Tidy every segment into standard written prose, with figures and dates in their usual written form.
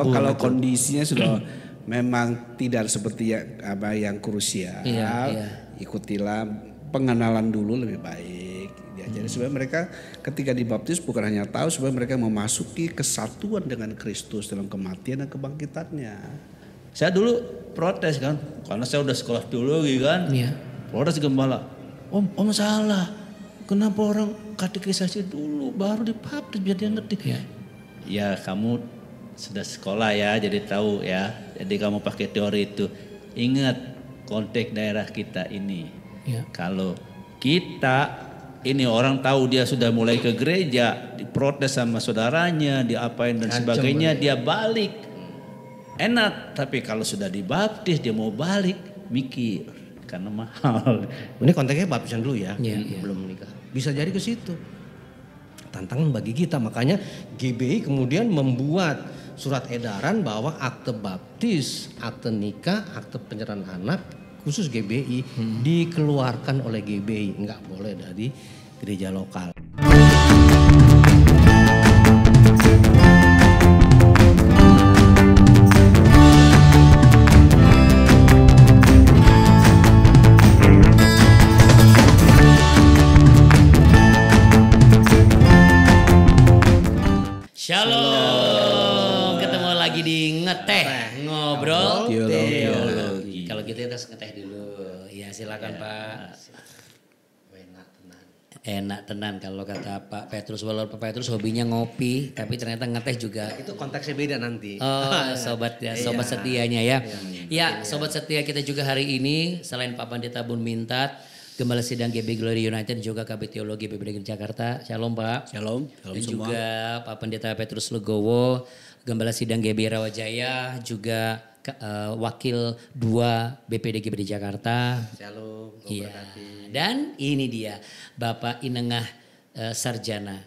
kalau kondisinya sudah memang tidak seperti yang krusial, ikutilah pengenalan dulu lebih baik. Ya, jadi sebenarnya mereka ketika dibaptis bukan hanya tahu, sebenarnya mereka memasuki kesatuan dengan Kristus dalam kematian dan kebangkitannya. Saya dulu protes kan, karena saya udah sekolah teologi kan, protes gembala. Om salah, kenapa orang katekisasi dulu baru dibaptis biar dia ngerti. Ya kamu sudah sekolah ya, jadi tahu ya. Jadi kamu pakai teori itu. Ingat konteks daerah kita ini. Kalau kita ini orang tahu dia sudah mulai ke gereja, diprotes sama saudaranya, diapain dan sebagainya, dia balik. Enak, tapi kalau sudah dibaptis dia mau balik, mikir karena mahal. Ini konteksnya baptisan dulu ya, belum menikah. Bisa jadi ke situ. Tantangan bagi kita, makanya GBI kemudian membuat surat edaran bahwa akte baptis, akte nikah, akte penyerahan anak khusus GBI dikeluarkan oleh GBI, enggak boleh dari gereja lokal. Shalom, ketemu lagi di ngeteh ngobrol teologi. Kalau gitu kita ngeteh dulu, ya silakan Pak. Enak tenan kalau kata Pak Petrus, walaupun Pak Petrus hobinya ngopi, tapi ternyata ngeteh juga. Itu konteksnya beda nanti. Oh, sobat ya, sobat setianya ya. Ya, sobat setia kita juga hari ini selain Pak Pendeta Bun Mintat, Gembala Sidang GB Glory United juga KB Teologi BPD Jakarta. Shalom Pak. Shalom Dan semua. juga Pak Pendeta Petrus Legowo, Gembala Sidang GB Rawajaya, juga Wakil 2 BPD GBD Jakarta. Shalom. Iya. Dan ini dia Bapak Inengah Sarjana.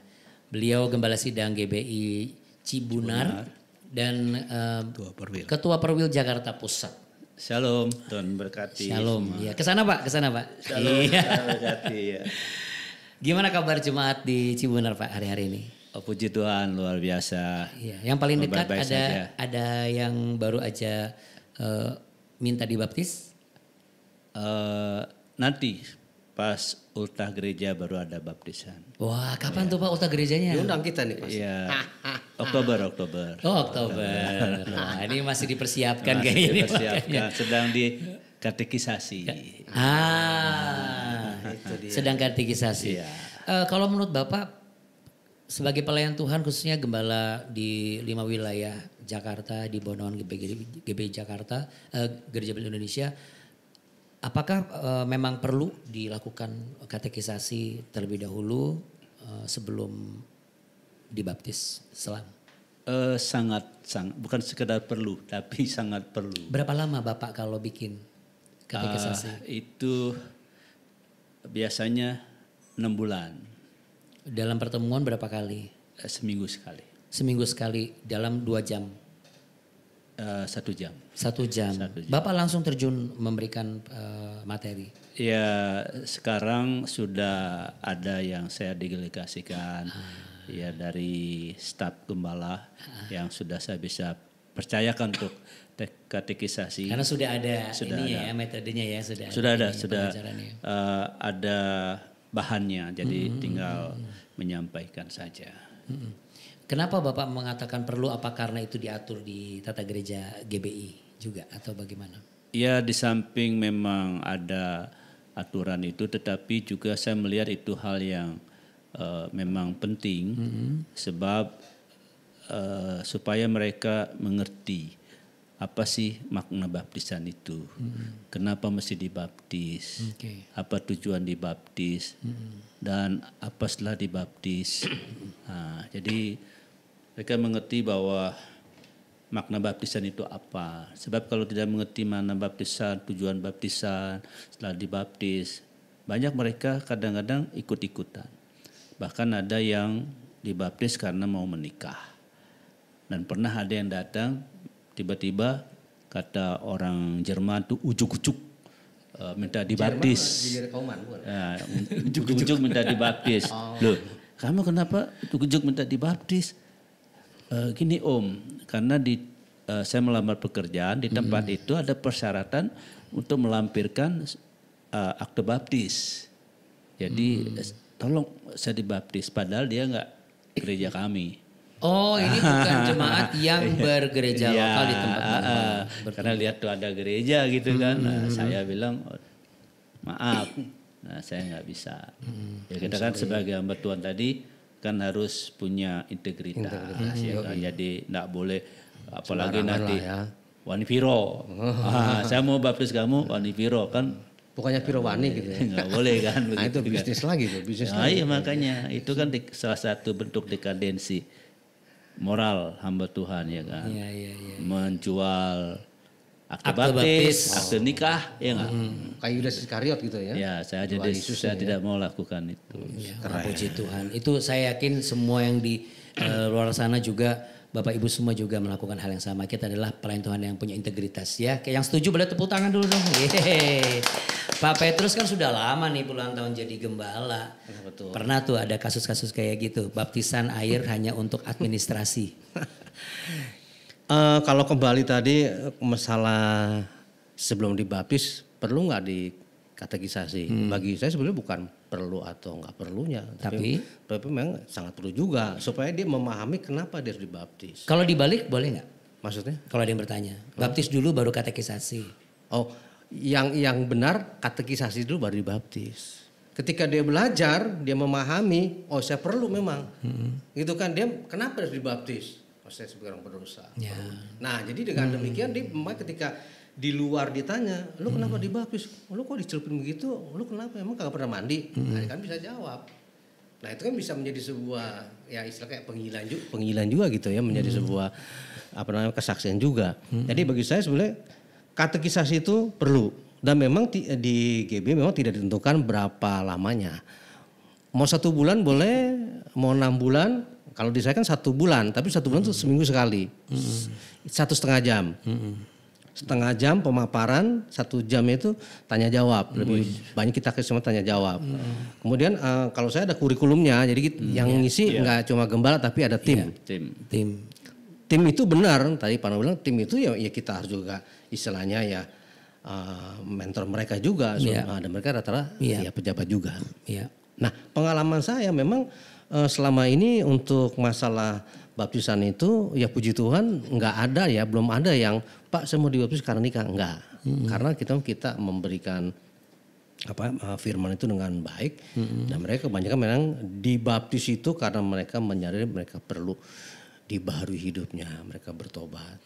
Beliau Gembala Sidang GBI Cibunar dan Ketua Perwil Jakarta Pusat. Shalom, Tuhan berkati. Shalom. Ya, kesana Pak, kesana Pak. Shalom, berkati ya. Gimana kabar jemaat di Cibunar Pak hari-hari ini? Oh, puji Tuhan luar biasa. Iya, yang paling dekat Baik-baik ada yang baru aja minta dibaptis? Nanti pas ultah gereja baru ada baptisan. Wah, kapan tuh Pak ultah gerejanya? Diundang kita nih Mas. Iya. Oktober. Oh, Oktober. Nah, ini masih dipersiapkan Masih kayaknya. dipersiapkan, sedang di katekisasi. Itu dia. Sedang katekisasi. Iya. Kalau menurut Bapak sebagai pelayan Tuhan khususnya gembala di 5 wilayah Jakarta, di Bonoan GBI Jakarta, Gereja Baptis Indonesia, apakah memang perlu dilakukan katekisasi terlebih dahulu sebelum dibaptis selam? Sangat, bukan sekedar perlu, tapi sangat perlu. Berapa lama Bapak kalau bikin katekisasi? Itu biasanya 6 bulan. Dalam pertemuan berapa kali? Seminggu sekali. Seminggu sekali dalam 2 jam? 1 jam. 1 jam. Bapak langsung terjun memberikan materi? Ya sekarang sudah ada yang saya delegasikan. Ya dari staf gembala yang sudah saya bisa percayakan untuk katekisasi. Karena sudah ada ya metodenya ya sudah ada bahannya, jadi tinggal menyampaikan saja. Kenapa Bapak mengatakan perlu? Apa karena itu diatur di tata gereja GBI juga atau bagaimana? Ya di samping memang ada aturan itu, tetapi juga saya melihat itu hal yang memang penting sebab supaya mereka mengerti apa sih makna baptisan itu, kenapa mesti dibaptis, apa tujuan dibaptis, dan apa setelah dibaptis. Nah, jadi mereka mengerti bahwa makna baptisan itu apa. Sebab kalau tidak mengerti makna baptisan, tujuan baptisan, setelah dibaptis, banyak mereka kadang-kadang ikut-ikutan. Bahkan ada yang dibaptis karena mau menikah. Dan pernah ada yang datang tiba-tiba kata orang Jerman tuh ujuk-ujuk minta dibaptis. Ujuk-ujuk minta dibaptis. Loh, kamu kenapa ujuk-ujuk minta dibaptis? Gini Om, karena di saya melamar pekerjaan di tempat itu ada persyaratan untuk melampirkan akte baptis. Jadi tolong saya dibaptis, padahal dia nggak gereja kami. Oh, ini bukan jemaat yang bergereja lokal di tempat karena lihat tuh ada gereja gitu kan. Nah, saya bilang maaf, saya nggak bisa. Ya kita kan sebagai hamba Tuhan tadi kan harus punya integritas ya kan. Jadi nggak boleh apalagi nanti Wanifiro. Saya mau baptis kamu Wanifiro kan. Bukannya Pirowani gitu ya. Nggak boleh kan. Nah itu bisnis lagi tuh. Iya makanya itu kan salah satu bentuk dekadensi moral hamba Tuhan ya kan. Iya. Menjual akte baptis, akte nikah ya enggak. Kayak Yudas Iskariot gitu ya. Ya saya jadi saya tidak mau lakukan itu. Ya, puji Tuhan. Itu saya yakin semua yang di luar sana juga Bapak Ibu semua juga melakukan hal yang sama. Kita adalah pelayan Tuhan yang punya integritas ya. Yang setuju boleh tepuk tangan dulu dong. Yeay. Pak Petrus kan sudah lama nih puluhan tahun jadi gembala. Betul. Pernah tuh ada kasus-kasus kayak gitu. Baptisan air hanya untuk administrasi. Kalau kembali tadi masalah sebelum dibaptis perlu nggak dikatekisasi? Bagi saya sebenarnya bukan perlu atau nggak perlunya, tapi memang sangat perlu juga supaya dia memahami kenapa dia harus dibaptis. Kalau dibalik boleh nggak? Maksudnya? Kalau ada yang bertanya, baptis dulu baru katekisasi. Oh, yang benar katekisasi dulu baru dibaptis. Ketika dia belajar, dia memahami, oh saya perlu memang, gitu kan dia kenapa harus dibaptis? Oh saya sebagai orang berdosa. Ya. Nah jadi dengan demikian dia memang ketika di luar ditanya, lu kenapa dibaptis? Lu kok dicelupin begitu? Lu kenapa? Emang kagak pernah mandi? Nah, kan bisa jawab. Nah itu kan bisa menjadi sebuah ya istilah kayak penghilan juga gitu ya, menjadi sebuah kesaksian juga. Jadi bagi saya sebenarnya katekisasi itu perlu dan memang di GB memang tidak ditentukan berapa lamanya. Mau 1 bulan boleh, mau 6 bulan. Kalau di saya kan 1 bulan, tapi 1 bulan itu seminggu sekali, 1,5 jam. Setengah jam pemaparan, 1 jam itu tanya jawab. Lebih banyak kita semua tanya jawab. Kemudian kalau saya ada kurikulumnya, jadi yang ngisi nggak cuma gembala tapi ada tim. Tim itu benar, tadi Pak bilang tim itu ya kita harus juga istilahnya ya mentor mereka juga. Dan mereka rata-rata ya pejabat juga. Nah pengalaman saya memang selama ini untuk masalah baptisan itu ya puji Tuhan nggak ada ya, belum ada yang Pak saya mau dibaptis karena nikah, enggak. Karena kita memberikan firman itu dengan baik dan mereka kebanyakan memang dibaptis itu karena mereka menyadari mereka perlu dibaharui hidupnya, mereka bertobat.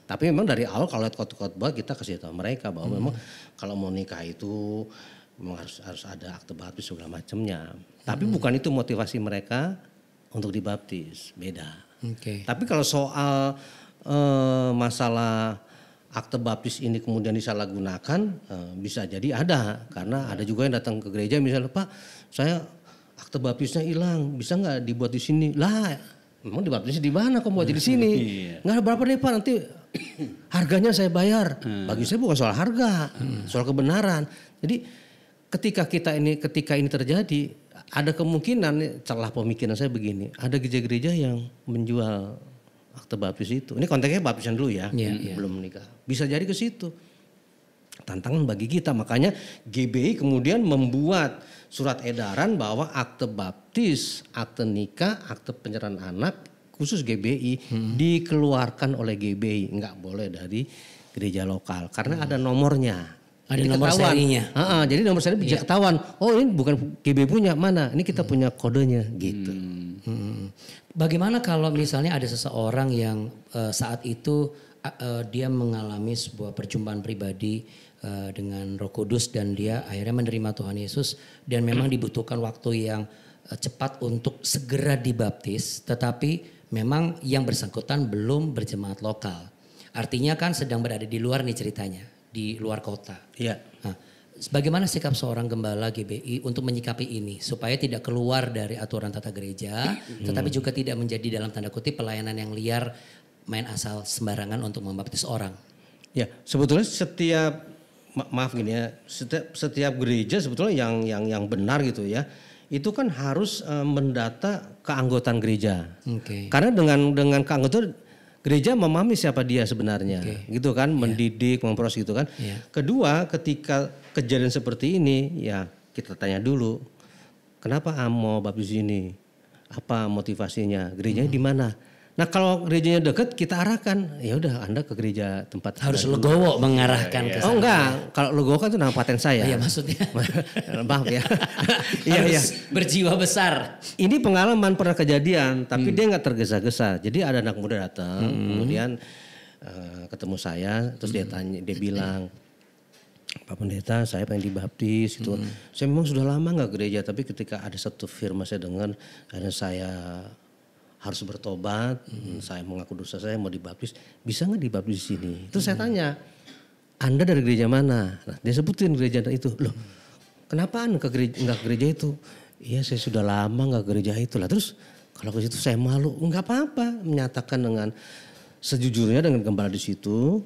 Tapi memang dari awal kalau lihat khotbah kita kasih tahu mereka bahwa memang kalau mau nikah itu memang harus ada akte baptis segala macamnya. Tapi bukan itu motivasi mereka untuk dibaptis, beda. Tapi kalau soal masalah akte baptis ini kemudian disalahgunakan, bisa jadi ada. Karena ada juga yang datang ke gereja misalnya, Pak saya akte baptisnya hilang, bisa nggak dibuat di sini? Lah memang dibaptisnya di mana kok buat di sini? Nggak ada berapa nih Pak, nanti harganya saya bayar. Bagi saya bukan soal harga, soal kebenaran. Jadi ketika ini terjadi, ada kemungkinan celah pemikiran saya begini, ada gereja-gereja yang menjual akte baptis itu. Ini konteksnya baptisan dulu ya, belum menikah. Bisa jadi ke situ. Tantangan bagi kita, makanya GBI kemudian membuat surat edaran bahwa akte baptis, akte nikah, akte penyerahan anak khusus GBI dikeluarkan oleh GBI, nggak boleh dari gereja lokal karena ada nomornya. Ada nomor serinya. Jadi nomor seri bisa ketahuan. Oh ini bukan GB punya, mana? Ini kita punya kodenya gitu. Bagaimana kalau misalnya ada seseorang yang saat itu dia mengalami sebuah perjumpaan pribadi dengan Roh Kudus dan dia akhirnya menerima Tuhan Yesus dan memang dibutuhkan waktu yang cepat untuk segera dibaptis, tetapi memang yang bersangkutan belum berjemaat lokal. Artinya kan sedang berada di luar nih ceritanya. Di luar kota. Iya. Nah, bagaimana sikap seorang gembala GBI untuk menyikapi ini supaya tidak keluar dari aturan tata gereja, tetapi juga tidak menjadi dalam tanda kutip pelayanan yang liar, main asal sembarangan untuk membaptis orang. Ya, sebetulnya setiap gereja sebetulnya yang benar gitu ya, itu kan harus mendata keanggotaan gereja. Karena dengan keanggotaan gereja memahami siapa dia sebenarnya, gitu kan, mendidik, memproses gitu kan. Kedua, ketika kejadian seperti ini, ya kita tanya dulu, kenapa mau baptis ini? Apa motivasinya? Gerejanya di mana? Nah kalau gerejanya dekat kita arahkan, ya udah Anda ke gereja tempat. Harus legowo mengarahkan ke sana. Oh enggak, kalau legowo kan itu nama paten saya. Iya maksudnya. Maaf ya. Harus berjiwa besar. Ini pengalaman pernah kejadian, tapi dia nggak tergesa-gesa. Jadi ada anak muda datang, kemudian ketemu saya, terus dia tanya, dia bilang, Pak Pendeta, saya pengen dibaptis gitu. Saya memang sudah lama nggak gereja, tapi ketika ada satu firman saya dengar, akhirnya saya harus bertobat, saya mengaku dosa saya mau dibaptis, bisa nggak dibaptis di sini? Terus saya tanya, Anda dari gereja mana? Nah, dia sebutin gereja itu. Loh, kenapa Anda nggak ke gereja itu? Iya, saya sudah lama nggak ke gereja itu lah. Terus kalau ke situ saya malu, nggak apa-apa, menyatakan dengan sejujurnya dengan gembala di situ,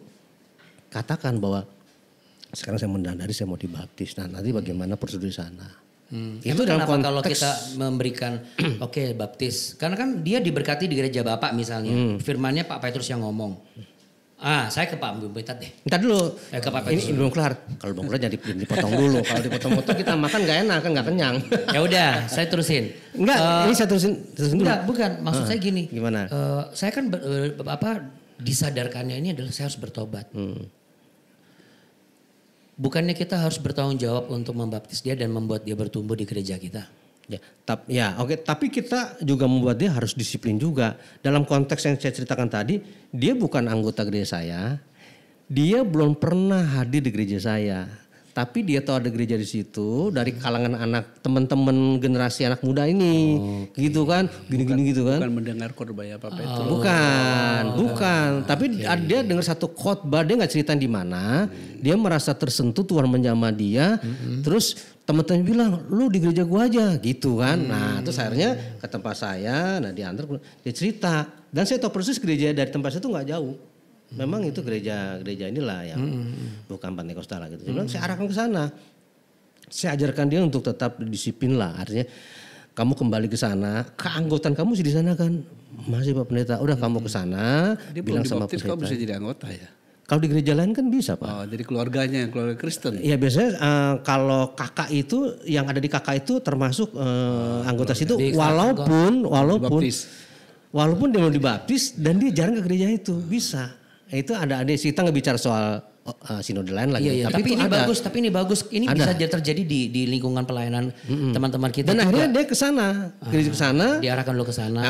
katakan bahwa sekarang saya mendadari saya mau dibaptis. Nah, nanti bagaimana prosedur di sana? Itu dalam konteks kalau kita memberikan baptis, karena kan dia diberkati di gereja Bapak misalnya, firmannya Pak Petrus yang ngomong. Saya ke Pak Pendeta deh. Entar dulu. Ke Pak Petrus. Ini belum kelar. Kalau belum kelar jadi dipotong dulu. Kalau dipotong-potong kita makan gak enak, kan gak kenyang. Ya udah, saya terusin. Enggak, ini saya terusin dulu. Enggak, bukan. Maksud saya gini. Gimana? Saya kan disadarkannya ini adalah saya harus bertobat. Bukannya kita harus bertanggung jawab untuk membaptis dia dan membuat dia bertumbuh di gereja kita. Oke. Tapi kita juga membuat dia harus disiplin juga. Dalam konteks yang saya ceritakan tadi, dia bukan anggota gereja saya. Dia belum pernah hadir di gereja saya. Tapi dia tahu ada gereja di situ dari kalangan anak teman-teman generasi anak muda ini, gitu kan, gini-gini gitu kan. Bukan mendengar khotbah Pak Petrus. Bukan. Tapi dia dengar satu khotbah, dia nggak ceritain di mana. Dia merasa tersentuh Tuhan menjamah dia. Terus teman-teman bilang, lu di gereja gua aja, gitu kan. Nah, terus akhirnya ke tempat saya, nah diantar, dia cerita. Dan saya tahu persis gereja dari tempat saya itu nggak jauh. Memang itu gereja inilah yang bukan Pantekostal gitu. Saya bilang saya arahkan ke sana. Saya ajarkan dia untuk tetap disiplin lah. Artinya kamu kembali ke sana, keanggotaan kamu sih di sana kan. Masih Pak Pendeta, udah kamu ke sana, bilang sama pendeta. Kamu bisa jadi anggota ya? Kalau di gereja lain kan bisa Pak. Oh, jadi keluarganya, keluarga Kristen. Iya biasanya kalau kakak itu, yang ada di kakak itu termasuk anggota situ. Walaupun dia mau dibaptis dan dia jarang ke gereja itu, bisa. Itu ada kita nggak bicara soal sinode lain lagi. Iya. Tapi ini bagus. Ini bisa terjadi di lingkungan pelayanan teman-teman kita. Dan akhirnya dia ke sana, diarahkan lo ke sana.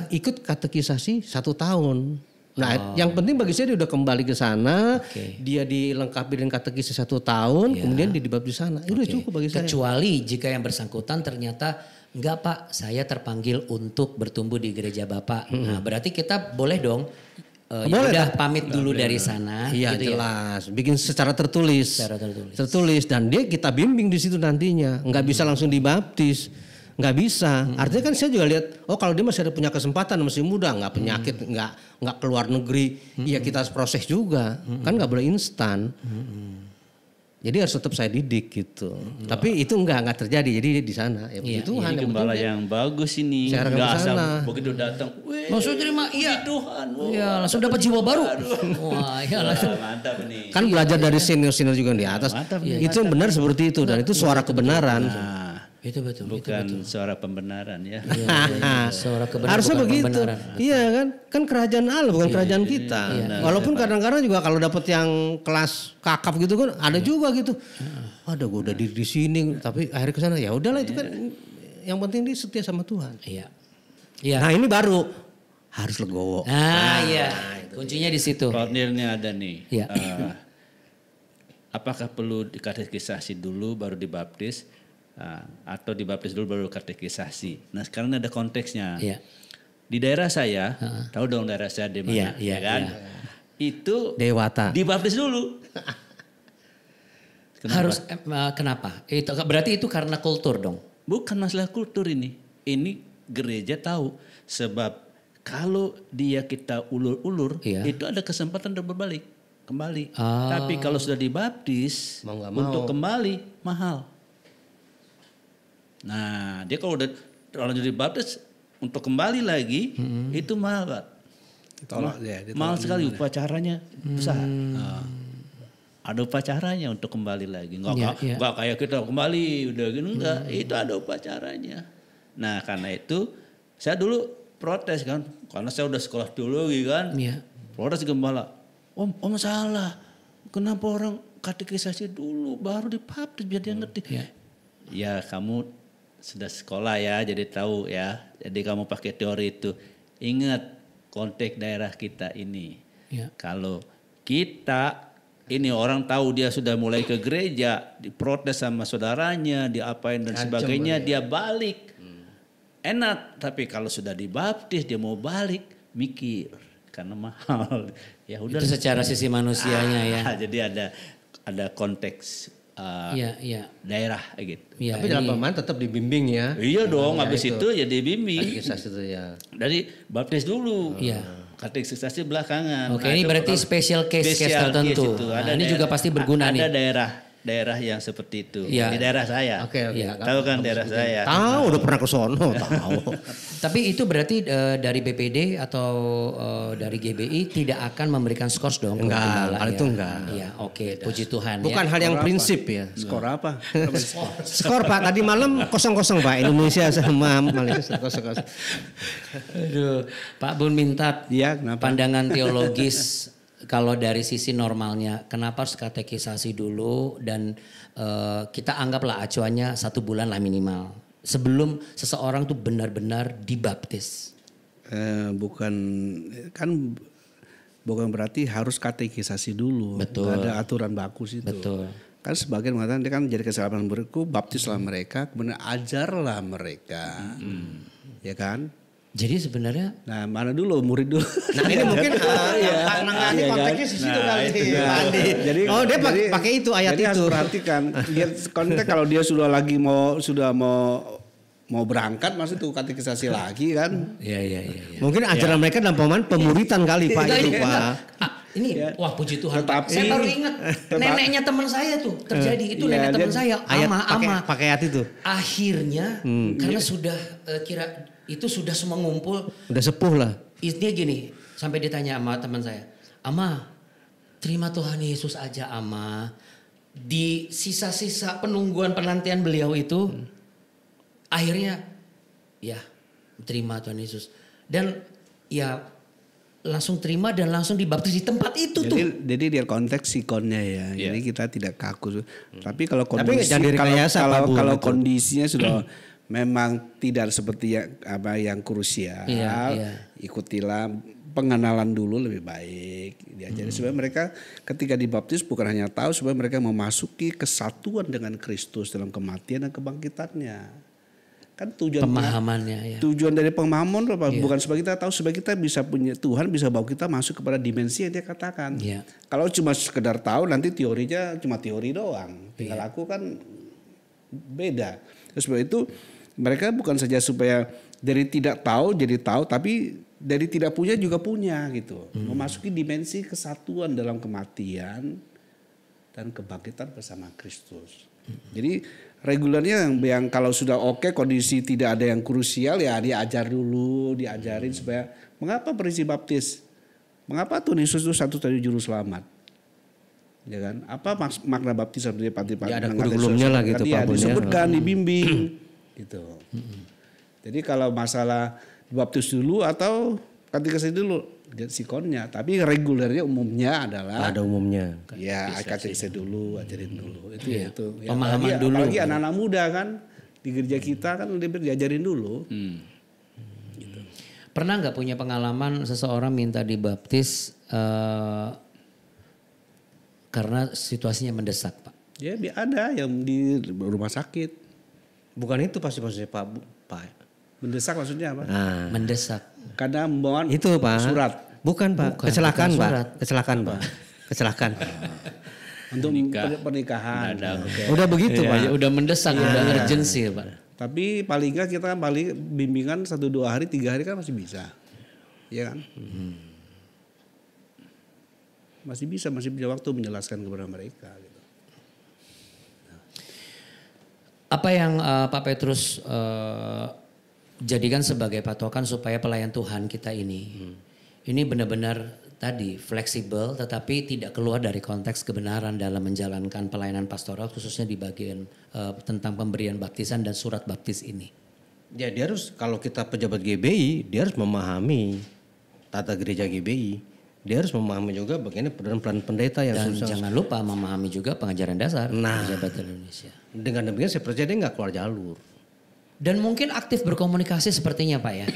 Ikut katekisasi 1 tahun. Nah, yang penting bagi saya dia udah kembali ke sana, dia dilengkapi dengan katekisasi 1 tahun, kemudian dia dibaptis sana. Itu udah cukup bagi saya. Kecuali jika yang bersangkutan ternyata enggak Pak, saya terpanggil untuk bertumbuh di gereja Bapak. Nah, berarti kita boleh dong. Udah pamit dulu dari sana. Iya gitu jelas. Ya? Bikin secara tertulis. Tertulis dan kita bimbing di situ nantinya. Nggak bisa langsung dibaptis. Nggak bisa. Artinya kan saya juga lihat. Kalau dia masih ada punya kesempatan, masih muda, nggak penyakit, nggak keluar negeri. Iya kita harus proses juga. Kan nggak boleh instan. Jadi harus tetap saya didik gitu. Tapi itu enggak terjadi. Jadi di sana ya Tuhan yang gembala yang bagus ini. Enggak asal begitu datang. Langsung terima Tuhan. Iya, langsung dapat jiwa baru. Wah, ya langsung. Mantap nih. Kan belajar dari senior-senior juga di atas. Itu yang benar seperti itu dan itu suara kebenaran. Itu betul. Bukan suara pembenaran ya. Suara kebenaran. Harusnya begitu. Iya kan kerajaan Allah bukan kerajaan kita. Walaupun kadang-kadang juga kalau dapat yang kelas kakap gitu kan ada juga gitu. Ada gue udah di sini tapi akhirnya ke sana ya udahlah itu kan yang penting dia setia sama Tuhan. Iya. Nah ini baru harus legowo. Iya. Kuncinya di situ. Kornilnya ada nih. Iya. Apakah perlu dikatekisasi dulu baru dibaptis? Atau dibaptis dulu baru katekisasi. Nah sekarang ada konteksnya. Iya. Di daerah saya, tahu dong daerah saya di mana, kan? Iya. Itu Dewata. Dibaptis dulu. Kenapa? Harus kenapa? Itu berarti itu karena kultur dong. Bukan masalah kultur ini. Ini gereja tahu sebab kalau kita ulur-ulur, itu ada kesempatan untuk berbalik kembali. Tapi kalau sudah dibaptis, untuk kembali mahal. Nah, dia kalau udah jadi baptis untuk kembali lagi itu mahal, Pak. Mahal sekali upacaranya besar. Ada upacaranya untuk kembali lagi. Enggak kayak kita kembali udah gini enggak. Itu ada upacaranya. Nah karena itu saya dulu protes kan. Karena saya udah sekolah teologi kan. Protes gembala. Om salah. Kenapa orang katekisasi dulu baru dibaptis biar dia ngerti. Ya kamu sudah sekolah ya jadi tahu ya. Jadi kamu pakai teori itu. Ingat konteks daerah kita ini. Kalau kita ini orang tahu dia sudah mulai ke gereja, diprotes sama saudaranya, diapain dan sebagainya, dia balik. Enak, tapi kalau sudah dibaptis dia mau balik, mikir karena mahal. Ya udah. Itu secara sisi manusianya ya. Jadi ada konteks daerah gitu. Tapi dalam pemahaman tetap dibimbing ya. Iya dong, habis itu ya dibimbing. Katekisasi itu ya. Dari baptis dulu. Katekisasi belakangan. Oke, ini berarti special case tertentu. Ini juga pasti berguna nih. Ada daerah yang seperti itu. Di daerah saya. Oke. Tahu kan daerah saya. Tahu, udah pernah ke sono, tahu. Tapi itu berarti dari BPD atau dari GBI tidak akan memberikan skors dong? Enggak, itu enggak. Iya, oke. Puji Tuhan. Bukan hal yang prinsip ya. Skor apa? Skor Pak, tadi malam 0-0 Pak. Indonesia sama Malaysia 0-0. Aduh, Pak Bun Mintat, pandangan teologis kalau dari sisi normalnya, kenapa harus katekisasi dulu dan kita anggaplah acuannya 1 bulan lah minimal sebelum seseorang tuh benar-benar dibaptis. Bukan berarti harus katekisasi dulu. Betul. Gak ada aturan baku situ. Betul. Kan sebagian mengatakan dia kan jadi kesalahan muridku, baptislah mereka, kemudian ajarlah mereka. Ya kan? Jadi sebenarnya, nah mana dulu murid dulu. Nah ini mungkin yang nangani konteksnya di situ kali. Jadi dia pakai itu ayat itu. Harus perhatikan. Konteks kalau dia sudah mau berangkat, maksud itu katekisasi lagi kan? Iya. Mungkin ajaran mereka dalam pemahaman pemuritan kali Pak itu Pak. Ini wah puji Tuhan. Saya baru ingat neneknya teman saya tuh terjadi itu nenek teman saya ama pakai ayat itu. Akhirnya karena sudah itu sudah semua ngumpul. Udah sepuh lah. Intinya gini, sampai ditanya sama teman saya, Ama, terima Tuhan Yesus aja Ama. Di sisa-sisa penungguan penantian beliau itu, akhirnya ya terima Tuhan Yesus. Dan ya langsung terima dan langsung dibaptis di tempat itu tuh. Jadi dia konteks sikonnya ya. Jadi kita tidak kaku. Tapi kalau kondisinya sudah memang tidak seperti yang krusial, ikutilah pengenalan dulu lebih baik. Jadi supaya mereka ketika dibaptis bukan hanya tahu, supaya mereka memasuki kesatuan dengan Kristus dalam kematian dan kebangkitannya. Kan tujuan dari pemahaman bukan supaya kita tahu, supaya kita bisa punya Tuhan bisa bawa kita masuk kepada dimensi yang dia katakan. Kalau cuma sekedar tahu nanti teorinya cuma teori doang, tinggal aku kan beda. Terus sebab itu mereka bukan saja supaya dari tidak tahu jadi tahu, tapi dari tidak punya juga punya gitu. Memasuki dimensi kesatuan dalam kematian dan kebangkitan bersama Kristus. Jadi regulernya yang kalau sudah oke, kondisi tidak ada yang krusial ya diajarin supaya mengapa prinsip baptis, mengapa Tuhan Yesus itu satu-satunya juru selamat, ya kan? Apa makna baptis seperti ya, ada kurikulumnya lah gitu Pak. Disebutkan, dibimbing, gitu. Jadi kalau masalah baptis dulu atau katekisasi dulu, sikonnya. Tapi regulernya umumnya adalah ada umumnya. Ya katekisasi dulu, ajarin dulu. Itu ya itu. Pemahaman dulu. Apalagi anak-anak muda kan di gereja kita kan diajarin dulu. Gitu. Pernah nggak punya pengalaman seseorang minta dibaptis karena situasinya mendesak, Pak? Ya ada yang di rumah sakit. Bukan itu pasti maksudnya Pak. Mendesak maksudnya apa? Mendesak. Karena mohon itu Pak. Surat. Bukan Pak. Kecelakaan Pak. Kecelakaan. Untuk pernikahan. Udah begitu Pak. Ya, udah mendesak, udah urgency Pak. Tapi paling enggak kita bimbingan 1-2 hari, 3 hari kan masih bisa. Iya kan? Masih punya waktu menjelaskan kepada mereka. Gitu. Apa yang Pak Petrus jadikan sebagai patokan supaya pelayan Tuhan kita ini ini benar-benar tadi fleksibel tetapi tidak keluar dari konteks kebenaran dalam menjalankan pelayanan pastoral khususnya di bagian tentang pemberian baptisan dan surat baptis ini. Ya dia harus, kalau kita pejabat GBI dia harus memahami tata gereja GBI. Dia harus memahami juga bagaimana peran pendeta yang dan jangan lupa memahami juga pengajaran dasar pejabat Indonesia. Dengan demikian saya percaya dia nggak keluar jalur. Dan mungkin aktif berkomunikasi sepertinya Pak ya.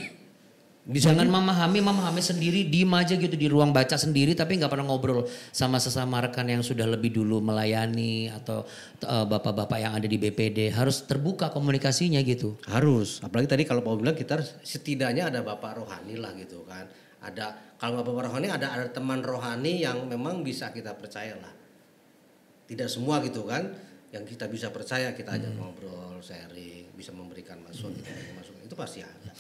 Jangan memahami sendiri, diem aja gitu di ruang baca sendiri tapi nggak pernah ngobrol sama sesama rekan yang sudah lebih dulu melayani atau bapak-bapak yang ada di BPD. Harus terbuka komunikasinya gitu. Harus, apalagi tadi kalau Pak bilang kita setidaknya ada bapak rohani lah gitu kan. Ada, kalau nggak bapak rohani ada teman rohani yang memang bisa kita percaya lah. Tidak semua gitu kan, yang kita bisa percaya kita ajak ngobrol, sharing, bisa memberikan masukan, itu pasti ada.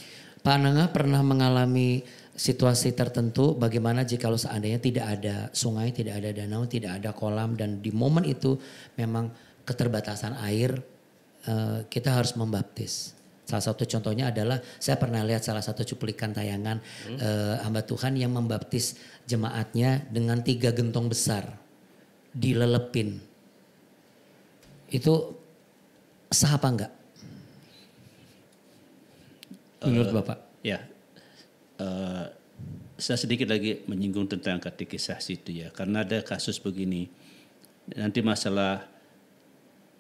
Pak Ananga pernah mengalami situasi tertentu bagaimana jika seandainya tidak ada sungai, tidak ada danau, tidak ada kolam dan di momen itu memang keterbatasan air kita harus membaptis. Salah satu contohnya adalah saya pernah lihat salah satu cuplikan tayangan hamba Tuhan yang membaptis jemaatnya dengan 3 gentong besar dilelepin. Itu sah apa enggak? Menurut Bapak? Ya, saya sedikit lagi menyinggung tentang katekisasi itu ya. Karena ada kasus begini, nanti masalah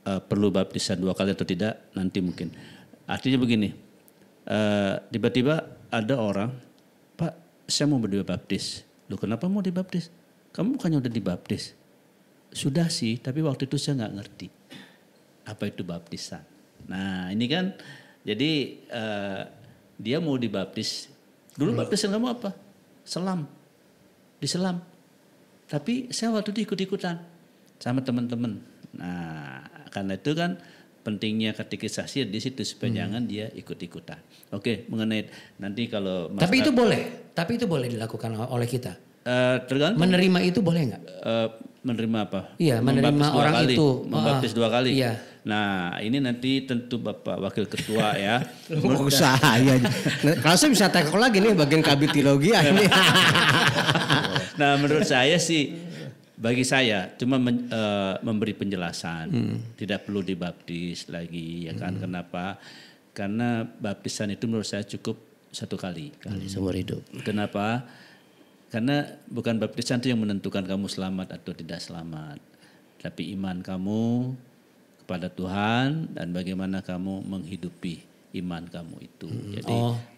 perlu baptisan 2 kali atau tidak, nanti mungkin. Artinya begini, tiba-tiba ada orang, Pak saya mau dibaptis. Loh kenapa mau dibaptis? Kamu bukannya udah dibaptis? Sudah sih, tapi waktu itu saya nggak ngerti. Apa itu baptisan? Nah ini kan, jadi dia mau dibaptis. Dulu baptisan kamu apa? Selam. Diselam. Tapi saya waktu itu ikut-ikutan sama teman-teman. Nah, karena itu kan pentingnya katekisasi di situ supaya jangan dia ikut-ikutan. Oke, mengenai nanti kalau Tapi itu boleh dilakukan oleh kita. Tergantung. Menerima itu boleh nggak? Menerima apa? Iya, menerima orang kali. itu. Membaptis 2 kali. Iya. Nah, ini nanti tentu Bapak Wakil Ketua ya. Mau usaha ya. Kalau saya bisa tackle lagi nih bagian kabit teologi ini. Nah, menurut saya sih, bagi saya cuma memberi penjelasan. Tidak perlu dibaptis lagi ya kan. Kenapa? Karena baptisan itu menurut saya cukup 1 kali seumur hidup. Kenapa? Karena bukan baptisan itu yang menentukan kamu selamat atau tidak selamat. Tapi iman kamu kepada Tuhan dan bagaimana kamu menghidupi iman kamu itu.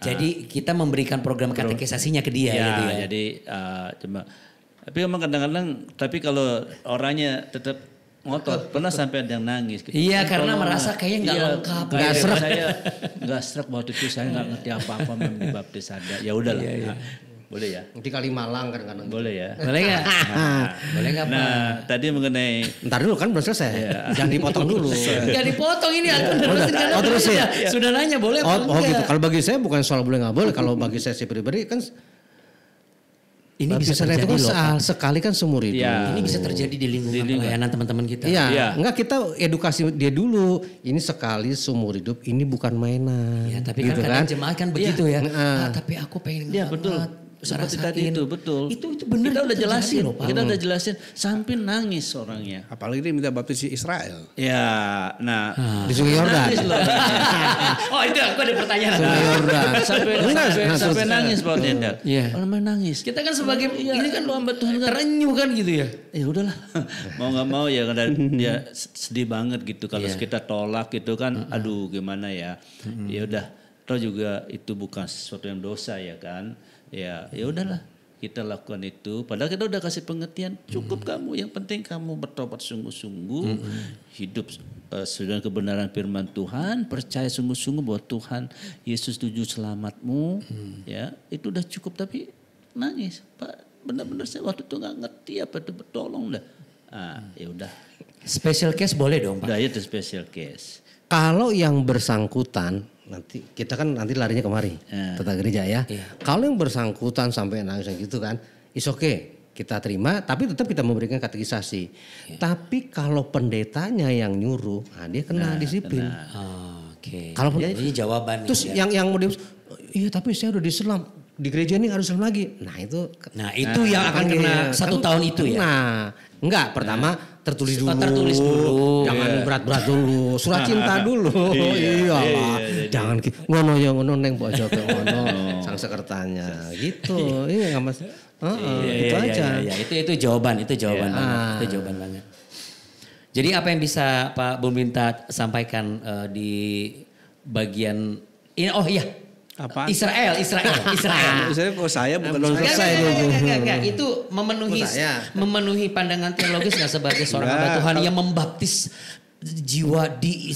Jadi kita memberikan program katekisasinya ke dia. Ya, gitu ya. jadi cuma. Tapi memang kadang-kadang, tapi kalau orangnya tetap ngotot, pernah sampai ada yang nangis. Gitu. Iya, karena merasa kayaknya nggak lengkap. Nggak serak. Saya nggak serak waktu itu, saya nggak ngerti apa-apa memang dibaptis ada. Ya udahlah. Iya. Boleh ya? Di Kalimalang kadang-kadang. Boleh ya? Boleh nggak? Boleh nggak Pak? Nah, tadi mengenai. Ntar dulu kan belum selesai. Jangan dipotong dulu. Nggak dipotong ini aku terus ya. Sudah nanya boleh apa enggak? Gitu. Kalau bagi saya bukan soal boleh nggak boleh. Kalau bagi saya pribadi kan ini bisa terjadi itu loh, sekali kan seumur hidup. Ya. Ini bisa terjadi di lingkungan pelayanan teman-teman kita. Iya, enggak kita edukasi dia dulu. Ini sekali seumur hidup, ini bukan mainan. Ya, tapi gitu kan jemaat kan begitu ya. Tapi aku pengen ya, betul. Seperti tadi itu betul. Itu benar. Kita udah jelasin loh, Pak. Kita udah jelasin sampai nangis orangnya. Apalagi dia minta baptis di Israel. Ya, nah di Sungai Yordan. Oh itu aku ada pertanyaan. Sungai Yordan. sampai nangis Pak Tendak. Iya. Sampai nangis. Kita kan sebagai ini kan hamba Tuhan terenyuh kan gitu ya. Ya udahlah. Mau nggak mau ya karena dia sedih banget gitu kalau kita tolak gitu kan. Aduh gimana ya. Ya udah. Toh juga itu bukan sesuatu yang dosa ya kan. Ya udahlah kita lakukan itu. Padahal kita udah kasih pengertian cukup kamu. Yang penting kamu bertobat sungguh-sungguh, hidup sesuai kebenaran firman Tuhan, percaya sungguh-sungguh bahwa Tuhan Yesus tuju selamatmu. Ya itu udah cukup. Tapi nangis, Pak. Benar-benar saya waktu itu nggak ngerti apa itu bertolong dah. Ya udah. Special case boleh dong Pak. Udah itu special case. Kalau yang bersangkutan nanti kita kan nanti larinya kemari tata gereja ya. Kalau yang bersangkutan sampai nangis gitu kan, is okay, kita terima. Tapi tetap kita memberikan katekisasi. Tapi kalau pendetanya yang nyuruh, dia kena disiplin. Oke. Kalau jadi jawaban terus yang mau iya tapi saya udah diselam. di gereja ini harus Islam lagi. Nah itu yang akan kena 1 tahun itu ya. Nah, enggak, pertama tertulis dulu. Tertulis dulu. Jangan berat-berat dulu, surat cinta dulu. Iyalah. Jangan ngono ya ngono neng bojo ke ngono sang sekretanya gitu. Iya enggak Mas. Itu aja. Itu jawaban banget. Itu jawaban banget. Jadi apa yang bisa Pak Bung Minta sampaikan di bagian ini? Oh iya. Apa? Israel. Kok saya bukan belum selesai Enggak. Itu memenuhi pandangan teologis nggak sebagai seorang hamba Tuhan yang membaptis jiwa di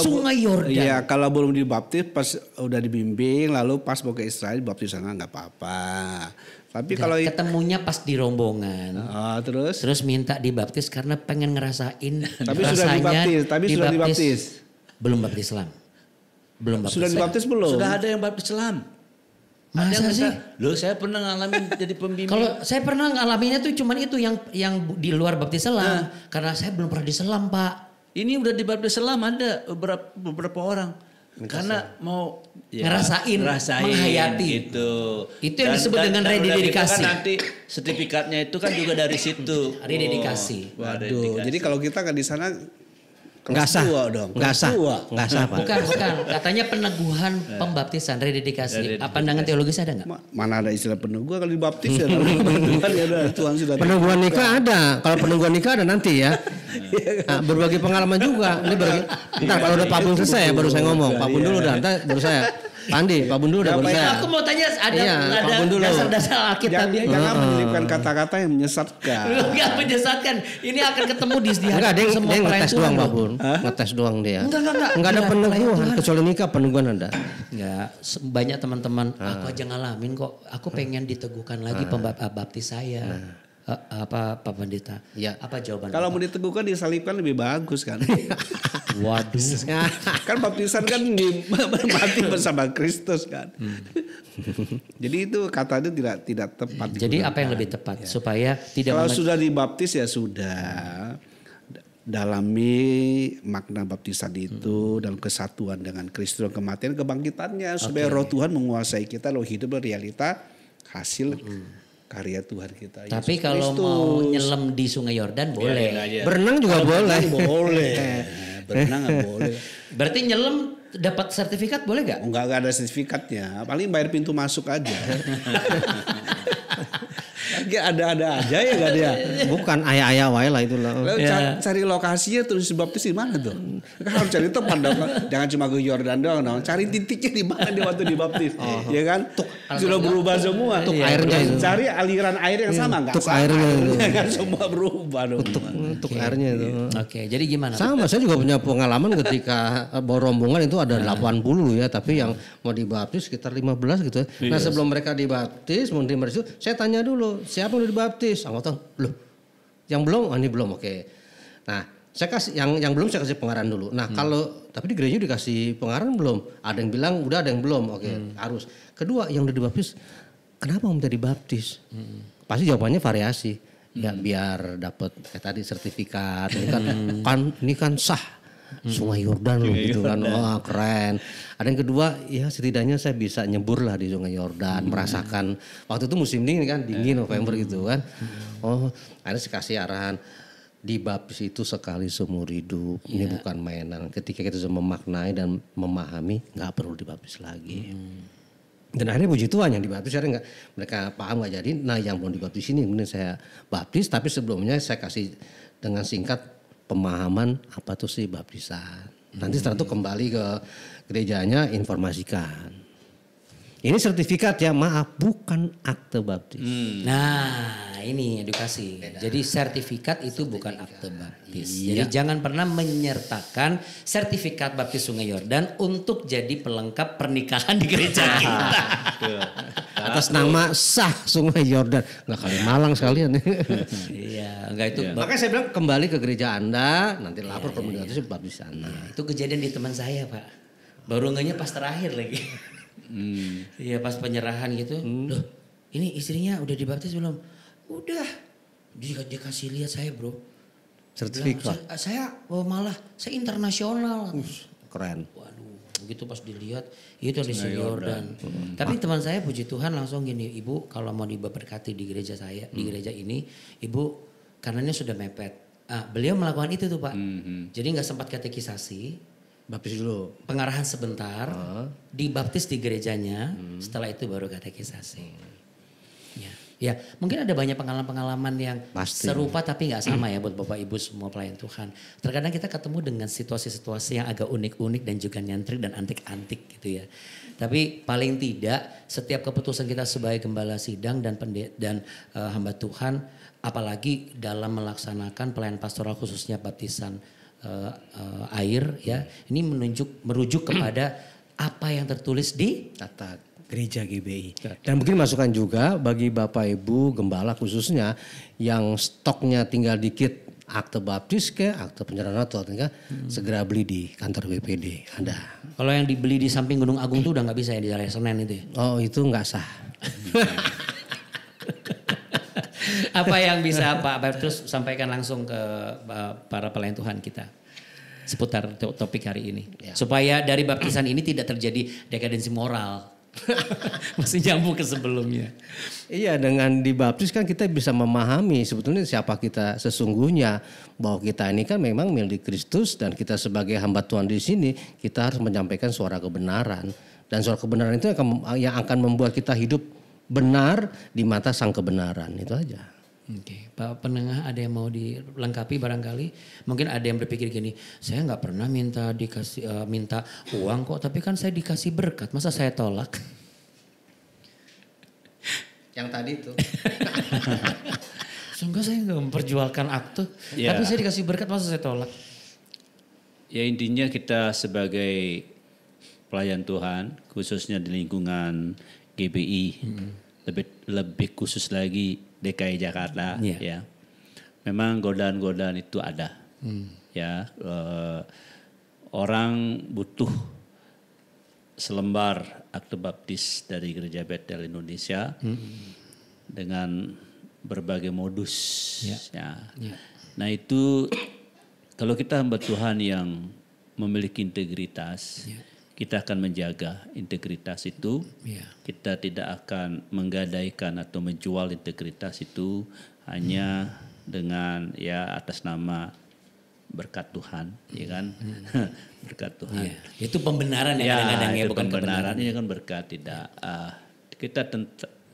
Sungai Yordan. Iya, kalau belum dibaptis pas udah dibimbing lalu pas mau ke Israel baptis sana nggak apa-apa. Tapi kalau ketemunya pas di rombongan. Terus minta dibaptis karena pengen ngerasain tapi sudah dibaptis. Belum baptis Islam. Sudah dibaptis belum? Sudah ada yang baptis Islam. Masa sih? Loh saya pernah ngalamin jadi pembimbing. Kalau saya pernah ngalaminnya tuh cuman itu yang di luar baptis Islam. Karena saya belum pernah diselam Pak. Ini udah dibaptis Islam ada beberapa orang. Karena mau ngerasain, menghayati. Itu yang disebut dengan rededikasi. Kan nanti sertifikatnya itu kan juga dari situ. Rededikasi. Waduh, jadi kalau kita kan di sana Nggak sah Pak. Bukan. Katanya peneguhan pembaptisan, rededikasi. Pandangan teologis ada nggak? Mana ada istilah peneguhan kalau dibaptis ya. Tuhan sudah. Peneguhan nikah ada. Kalau peneguhan nikah ada nanti ya. Nah, berbagi pengalaman juga. Ini ntar kalau udah Pak Bun selesai ya baru saya ngomong. Pak Bun dulu udah, ntar baru saya. Pandi, Pak Bun dulu udah baru saya. Aku mau tanya ada dasar-dasar Alkitabnya. Jangan menyelipkan kata-kata yang menyesatkan. Enggak menyesatkan. Ini akan ketemu di enggak, dia ngetes doang Pak Bun. Ngetes doang dia. Enggak ada peneguhan kecuali nikah peneguhan ada. Enggak, banyak teman-teman aku aja ngalamin kok. Aku pengen diteguhkan lagi baptis saya. Apa Pak Pendeta? Ya. Apa jawaban? Kalau mau diteguhkan disalibkan lebih bagus kan. Waduh. Kan baptisan kan mati bersama Kristus kan. Jadi itu katanya tidak tepat. Jadi apa yang lebih tepat supaya tidak kalau sudah dibaptis ya sudah dalami makna baptisan itu dalam kesatuan dengan Kristus dan kematian kebangkitannya supaya roh Tuhan menguasai kita lalu hidup realita hasil karya Tuhan kita. Tapi Yesus kalau Kristus. Mau nyelam di Sungai Yordan boleh. Berenang juga boleh. Berenang boleh. Berarti nyelam dapat sertifikat boleh gak? Enggak ada sertifikatnya. Paling bayar pintu masuk aja. Ada aja ya gak dia. Bukan ayah-ayah wae lah itulah. Cari lokasinya terus baptis di mana tuh? Kan harus cari tempat dong. Jangan cuma ke Yordan doang dong. Cari titiknya di mana dia waktu dibaptis. Ya kan? Sudah berubah semua. Tuk airnya itu. Cari aliran air yang sama enggak? Tuk airnya itu. Kan semua berubah dong. Tuk airnya itu. Oke, jadi gimana? Sama, saya juga punya pengalaman ketika bawa rombongan itu ada 80 ya, tapi yang mau dibaptis sekitar 15 gitu. Nah, sebelum mereka dibaptis, mau dibaptis itu saya tanya dulu, siapa yang udah dibaptis? Anggota, loh, yang belum? Ini belum, oke. Nah, saya kasih yang belum saya kasih pengarahan dulu. Nah, kalau tapi di gereja dikasih pengarahan belum? Ada yang bilang udah, ada yang belum. Oke, harus. Kedua, yang udah dibaptis, kenapa minta dibaptis? Pasti jawabannya variasi. Ya biar dapat kayak tadi sertifikat. Ini kan sah. Sungai Yordan loh gitu kan. Wah, keren. Ada yang kedua, ya setidaknya saya bisa nyebur lah di Sungai Yordan, merasakan waktu itu musim dingin kan, dingin November gitu kan. Oh, akhirnya saya kasih arahan dibaptis itu sekali seumur hidup. Ini bukan mainan. Ketika kita sudah memaknai dan memahami, nggak perlu dibaptis lagi. Dan akhirnya puji Tuhan yang dibaptis akhirnya mereka paham nggak jadi. Nah, yang belum dibaptis ini kemudian saya baptis, tapi sebelumnya saya kasih dengan singkat pemahaman apa tuh sih baptisan. Nanti setelah itu kembali ke gerejanya informasikan. Ini sertifikat ya, maaf bukan akte baptis. Nah, ini edukasi. Jadi sertifikat itu bukan akte baptis. Jadi jangan pernah menyertakan sertifikat baptis Sungai Yordan untuk jadi pelengkap pernikahan di gereja kita. Atas nama sah Sungai Yordan. Nggak kali Malang sekalian. Iya, enggak itu. Makanya saya bilang kembali ke gereja Anda, nanti lapor ke baptis sana. Itu kejadian di teman saya, Pak. Baru ngenya pas terakhir lagi. Iya pas penyerahan gitu. Loh, ini istrinya udah dibaptis belum? Udah. Dia kasih lihat saya, Bro. Sertifikat. Saya malah saya internasional. Keren. Waduh, begitu pas dilihat itu di Sungai Yordan. Tapi teman saya puji Tuhan langsung gini, Ibu kalau mau diberkati di gereja saya, di gereja ini, Ibu karenanya sudah mepet. Beliau melakukan itu tuh Pak. Jadi nggak sempat katekisasi, Baptis dulu. pengarahan sebentar, dibaptis di gerejanya, setelah itu baru katekisasi. Ya, mungkin ada banyak pengalaman-pengalaman yang serupa tapi nggak sama ya buat Bapak Ibu semua pelayan Tuhan. Terkadang kita ketemu dengan situasi-situasi yang agak unik-unik dan juga nyentrik dan antik-antik gitu ya. Tapi paling tidak setiap keputusan kita sebagai gembala sidang dan hamba Tuhan, apalagi dalam melaksanakan pelayanan pastoral khususnya baptisan air ya, ini merujuk kepada apa yang tertulis di Tata Gereja GBI. Dan mungkin masukan juga bagi Bapak Ibu gembala khususnya yang stoknya tinggal dikit, akte baptis ke akte penyerahan atau segera beli di kantor BPD. Ada. Kalau yang dibeli di samping Gunung Agung tuh udah nggak bisa ya di Raya Senen itu ya? Oh itu nggak sah. Apa yang bisa Pak Bertus sampaikan langsung ke para pelayan Tuhan kita seputar topik hari ini. Ya. Supaya dari baptisan ini tidak terjadi dekadensi moral. Masih nyambung ke sebelumnya. Iya, dengan dibaptis kan kita bisa memahami sebetulnya siapa kita sesungguhnya, bahwa kita ini kan memang milik Kristus dan kita sebagai hamba Tuhan di sini kita harus menyampaikan suara kebenaran, dan suara kebenaran itu yang akan membuat kita hidup benar di mata sang kebenaran. Itu aja. Oke, Pak Penengah ada yang mau dilengkapi barangkali? Mungkin ada yang berpikir gini, saya nggak pernah minta uang kok, tapi kan saya dikasih berkat, masa saya tolak? Yang tadi itu. Sehingga saya nggak memperjualkan akte, tapi saya dikasih berkat, masa saya tolak? Ya intinya kita sebagai pelayan Tuhan, khususnya di lingkungan GBI, lebih khusus lagi DKI Jakarta, ya. Memang godaan-godaan itu ada, ya. Orang butuh selembar akte baptis dari Gereja Bethel Indonesia dengan berbagai modus, ya. Nah itu kalau kita hamba Tuhan yang memiliki integritas, kita akan menjaga integritas itu. Kita tidak akan menggadaikan atau menjual integritas itu hanya dengan atas nama berkat Tuhan, ya kan? Berkat Tuhan. Itu pembenaran ya kadang-kadang ya, bukan pembenaran. Ini kan berkat, tidak. Kita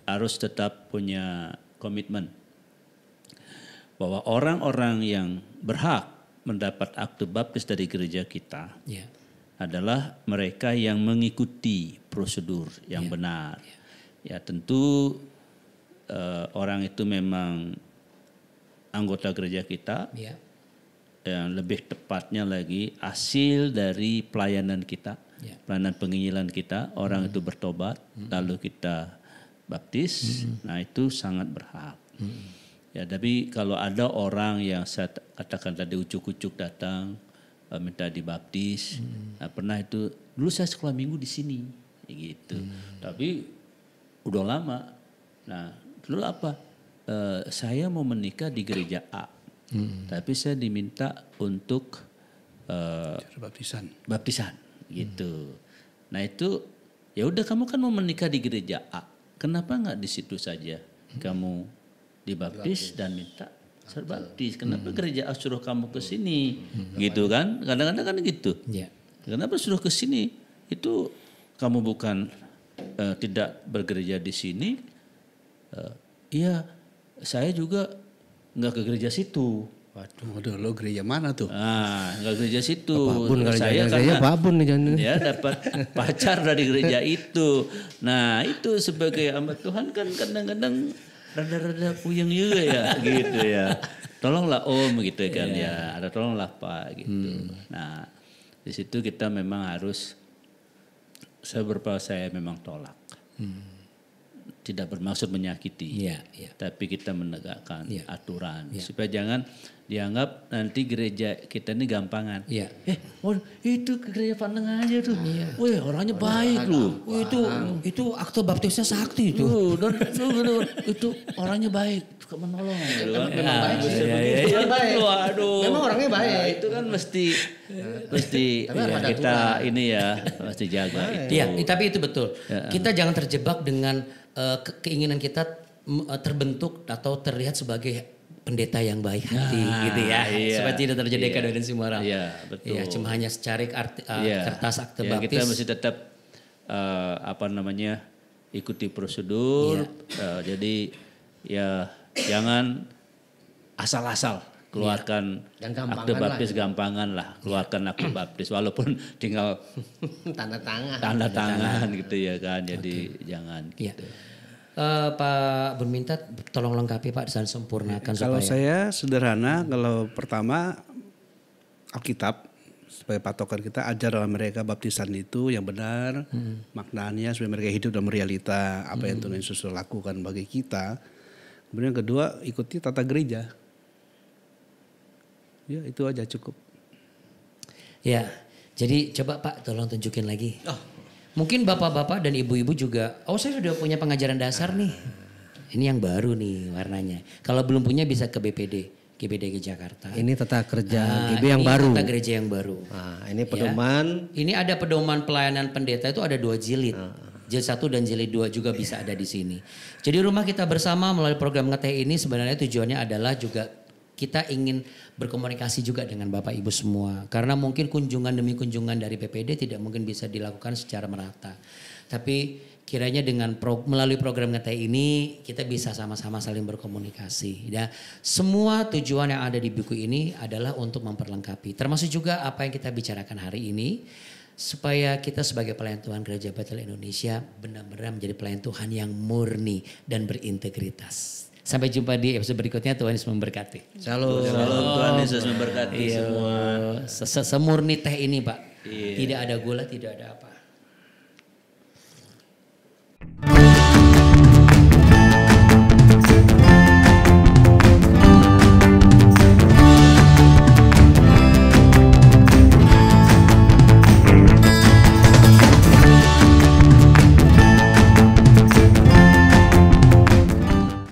harus tetap punya komitmen bahwa orang-orang yang berhak mendapat akte baptis dari gereja kita adalah mereka yang mengikuti prosedur yang benar. Ya tentu orang itu memang anggota gereja kita. Yang lebih tepatnya lagi hasil dari pelayanan kita, pelayanan penginjilan kita. Orang itu bertobat, lalu kita baptis. Nah itu sangat berhak. Ya tapi kalau ada orang yang saya katakan tadi ucuk-ucuk datang minta dibaptis. Nah, pernah itu dulu saya sekolah minggu di sini gitu. Tapi udah lama. Nah, dulu apa? Saya mau menikah di gereja A. Tapi saya diminta untuk baptisan gitu. Nah, itu ya udah kamu kan mau menikah di gereja A. Kenapa enggak di situ saja kamu dibaptis dan minta baptis? Kenapa gereja A suruh kamu ke sini? Gitu kan? Kadang-kadang kan gitu. Kenapa suruh ke sini? Itu kamu bukan tidak bergereja di sini. Iya, saya juga nggak ke gereja situ. Waduh, lo gereja mana tuh? Nggak gereja situ. Saya karena babun nih ya dapat pacar dari gereja itu. Nah itu sebagai hamba Tuhan kan kadang-kadang rada-rada puyeng juga ya gitu ya. Tolonglah Om gitu kan ya. Ada tolonglah Pak gitu. Nah di situ kita memang harus saya memang tolak. tidak bermaksud menyakiti, tapi kita menegakkan aturan supaya jangan dianggap nanti gereja kita ini gampangan. Itu gereja Pandeng aja tuh, wih orangnya baik loh. Itu akte baptisnya sakti itu. Itu orangnya baik, suka menolong. Memang baik sih. Waduh. Memang orangnya baik. Itu kan mesti kita ini ya mesti jaga. Iya, tapi itu betul. Kita jangan terjebak dengan keinginan kita terbentuk atau terlihat sebagai pendeta yang baik hati gitu ya. Supaya tidak terjadi dekadens moral. Iya, betul. Ya, cuma hanya secari kertas akte baptis. Kita mesti tetap ikuti prosedur. Jadi ya jangan asal-asal keluarkan akte baptis gampangan lah. Keluarkan akte baptis walaupun tinggal tanda tangan gitu ya kan. Jadi jangan gitu. Pak Berminta tolong lengkapi Pak dan sempurnakan. Kalau saya sederhana, kalau pertama Alkitab supaya patokan kita ajar mereka baptisan itu yang benar, maknanya supaya mereka hidup dalam realita apa yang Tuhan Yesus lakukan bagi kita. Kemudian yang kedua ikuti tata gereja. Ya itu aja cukup. Ya, jadi coba Pak tolong tunjukin lagi. Mungkin bapak-bapak dan ibu-ibu juga, saya sudah punya pengajaran dasar nih. Ini yang baru nih warnanya. Kalau belum punya bisa ke GBDG Jakarta. Ini tata kerja GB yang baru. Tata gereja yang baru. Nah, ini pedoman. Ini ada pedoman pelayanan pendeta itu ada 2 jilid. Jilid 1 dan jilid 2 juga bisa ada di sini. Jadi rumah kita bersama melalui program ngeteh ini sebenarnya tujuannya adalah juga kita ingin berkomunikasi juga dengan Bapak Ibu semua. Karena mungkin kunjungan demi kunjungan dari PPD tidak mungkin bisa dilakukan secara merata. Tapi kiranya dengan melalui program ngeteh ini kita bisa sama-sama saling berkomunikasi. Ya, semua tujuan yang ada di buku ini adalah untuk memperlengkapi. Termasuk juga apa yang kita bicarakan hari ini. Supaya kita sebagai pelayan Tuhan Gereja Bethel Indonesia benar-benar menjadi pelayan Tuhan yang murni dan berintegritas. Sampai jumpa di episode berikutnya. Tuhan Yesus memberkati. Shalom. Tuhan Yesus memberkati semua. Semurni teh ini Pak. Tidak ada gula, tidak ada apa.